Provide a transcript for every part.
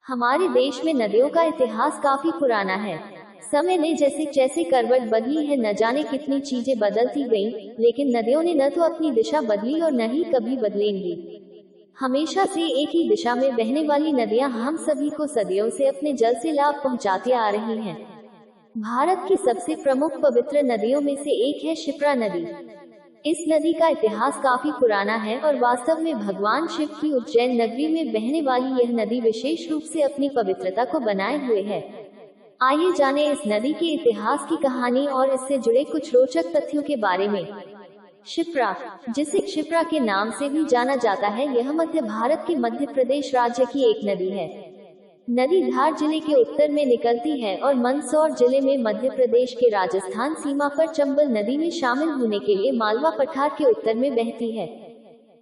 हमारे देश में नदियों का इतिहास काफी पुराना है। समय ने जैसे जैसे करवट बदली है, न जाने कितनी चीजें बदलती गईं, लेकिन नदियों ने न तो अपनी दिशा बदली और न ही कभी बदलेंगी। हमेशा से एक ही दिशा में बहने वाली नदियां हम सभी को सदियों से अपने जल से लाभ पहुंचाती आ रही हैं। भारत की सबसे प्रमुख पवित्र नदियों में से एक है शिप्रा नदी। इस नदी का इतिहास काफी पुराना है और वास्तव में भगवान शिव की उज्जैन नगरी में बहने वाली यह नदी विशेष रूप से अपनी पवित्रता को बनाए हुए है। आइए जाने इस नदी के इतिहास की कहानी और इससे जुड़े कुछ रोचक तथ्यों के बारे में। शिप्रा, जिसे क्षिप्रा के नाम से भी जाना जाता है, यह मध्य भारत के मध्य प्रदेश राज्य की एक नदी है। नदी धार जिले के उत्तर में निकलती है और मंदसौर जिले में मध्य प्रदेश के राजस्थान सीमा पर चंबल नदी में शामिल होने के लिए मालवा पठार के उत्तर में बहती है।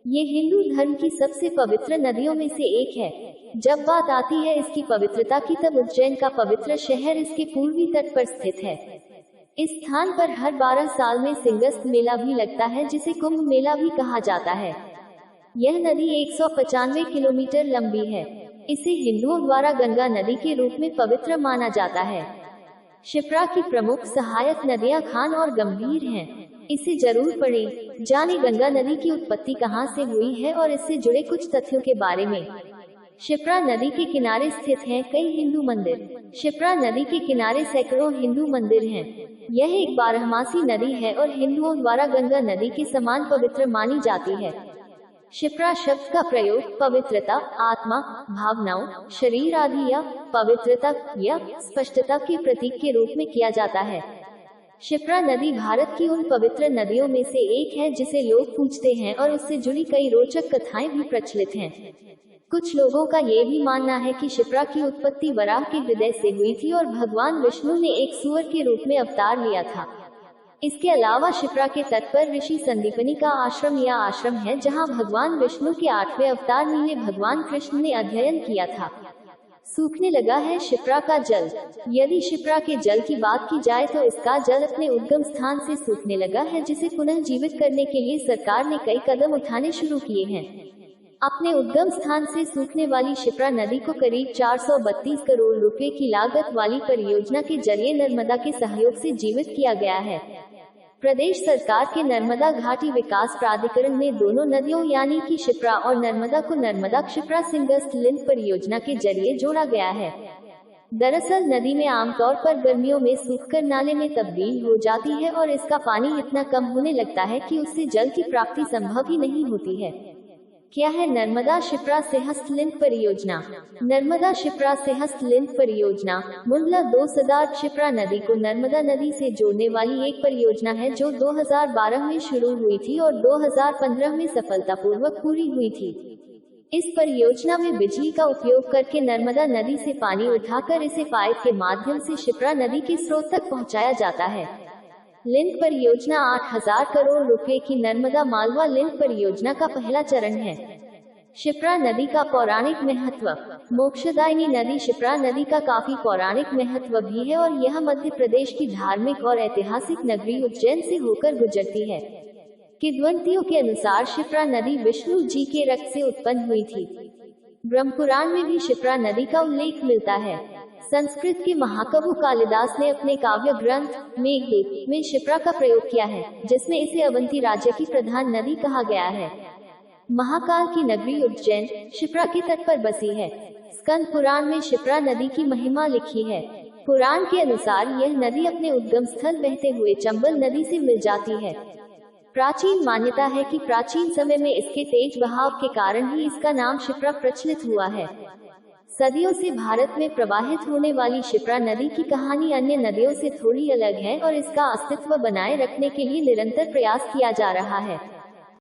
ये हिंदू धर्म की सबसे पवित्र नदियों में से एक है। जब बात आती है इसकी पवित्रता की, तब उज्जैन का पवित्र शहर इसके पूर्वी तट पर स्थित है। इस स्थान पर हर 12 साल में सिंगस्त मेला भी लगता है, जिसे कुंभ मेला भी कहा जाता है। यह नदी 195 किलोमीटर लंबी है। इसे हिंदुओं द्वारा गंगा नदी के रूप में पवित्र माना जाता है। शिप्रा की प्रमुख सहायक नदियां खान और गंभीर हैं। इसे जरूर पढ़ें। जाने गंगा नदी की उत्पत्ति कहां से हुई है और इससे जुड़े कुछ तथ्यों के बारे में। शिप्रा नदी के किनारे स्थित हैं कई हिंदू मंदिर। शिप्रा नदी के किनारे सैकड़ों हिंदू मंदिर हैं। यह एक बारहमासी नदी है और हिंदुओं द्वारा गंगा नदी के समान पवित्र मानी जाती है। शिप्रा शब्द का प्रयोग पवित्रता, आत्मा, भावनाओं, शरीर आदि या पवित्रता या स्पष्टता के प्रतीक के रूप में किया जाता है। शिप्रा नदी भारत की उन पवित्र नदियों में से एक है जिसे लोग पूजते हैं और उससे जुड़ी कई रोचक कथाएं भी प्रचलित हैं। कुछ लोगों का ये भी मानना है कि शिप्रा की उत्पत्ति वराह के हृदय से हुई थी और भगवान विष्णु ने एक सूअर के रूप में अवतार लिया था। इसके अलावा शिप्रा के तट पर ऋषि संदीपनी का आश्रम है, जहां भगवान विष्णु के 8वें अवतार नीले भगवान कृष्ण ने अध्ययन किया था। सूखने लगा है शिप्रा का जल। यदि शिप्रा के जल की बात की जाए तो इसका जल अपने उद्गम स्थान से सूखने लगा है, जिसे पुनः जीवित करने के लिए सरकार ने कई कदम उठाने शुरू किए हैं। अपने उद्गम स्थान से सूखने वाली शिप्रा नदी को करीब 432 करोड़ रुपए की लागत वाली परियोजना के जरिए नर्मदा के सहयोग से जीवित किया गया है। प्रदेश सरकार के नर्मदा घाटी विकास प्राधिकरण ने दोनों नदियों यानी कि शिप्रा और नर्मदा को नर्मदा क्षिप्रा सिंगस्त लिंक परियोजना के जरिए जोड़ा गया है। दरअसल नदी में आमतौर पर गर्मियों में सूखकर नाले में तब्दील हो जाती है और इसका पानी इतना कम होने लगता है कि उससे जल की प्राप्ति संभव ही नहीं होती है। क्या है नर्मदा शिप्रा सिंहस्थ लिंक परियोजना? नर्मदा शिप्रा सिंहस्थ लिंक परियोजना मुंडला 2 सदार शिप्रा नदी को नर्मदा नदी से जोड़ने वाली एक परियोजना है जो 2012 में शुरू हुई थी और 2015 में सफलतापूर्वक पूरी हुई थी। इस परियोजना में बिजली का उपयोग करके नर्मदा नदी से पानी उठाकर इसे पाइप के माध्यम से शिप्रा नदी के स्रोत तक पहुंचाया जाता है। लिंक परियोजना 8000 करोड़ रुपए की नर्मदा मालवा लिंक परियोजना का पहला चरण है। शिप्रा नदी का पौराणिक महत्व। मोक्षदायिनी नदी शिप्रा नदी का काफी पौराणिक महत्व भी है और यह मध्य प्रदेश की धार्मिक और ऐतिहासिक नगरी उज्जैन से होकर गुजरती है। किंवदंतियों के अनुसार शिप्रा नदी विष्णु जी के रक्त से उत्पन्न हुई थी। ब्रह्मपुराण में भी शिप्रा नदी का उल्लेख मिलता है। संस्कृत के महाकवि कालिदास ने अपने काव्य ग्रंथ मेघदूत में शिप्रा का प्रयोग किया है, जिसमें इसे अवंती राज्य की प्रधान नदी कहा गया है। महाकाल की नगरी उज्जैन शिप्रा के तट पर बसी है। स्कंद पुराण में शिप्रा नदी की महिमा लिखी है। पुराण के अनुसार यह नदी अपने उद्गम स्थल बहते हुए चंबल नदी से मिल जाती है। प्राचीन मान्यता है कि प्राचीन समय में इसके तेज बहाव के कारण ही इसका नाम शिप्रा प्रचलित हुआ है। सदियों से भारत में प्रवाहित होने वाली शिप्रा नदी की कहानी अन्य नदियों से थोड़ी अलग है और इसका अस्तित्व बनाए रखने के लिए निरंतर प्रयास किया जा रहा है।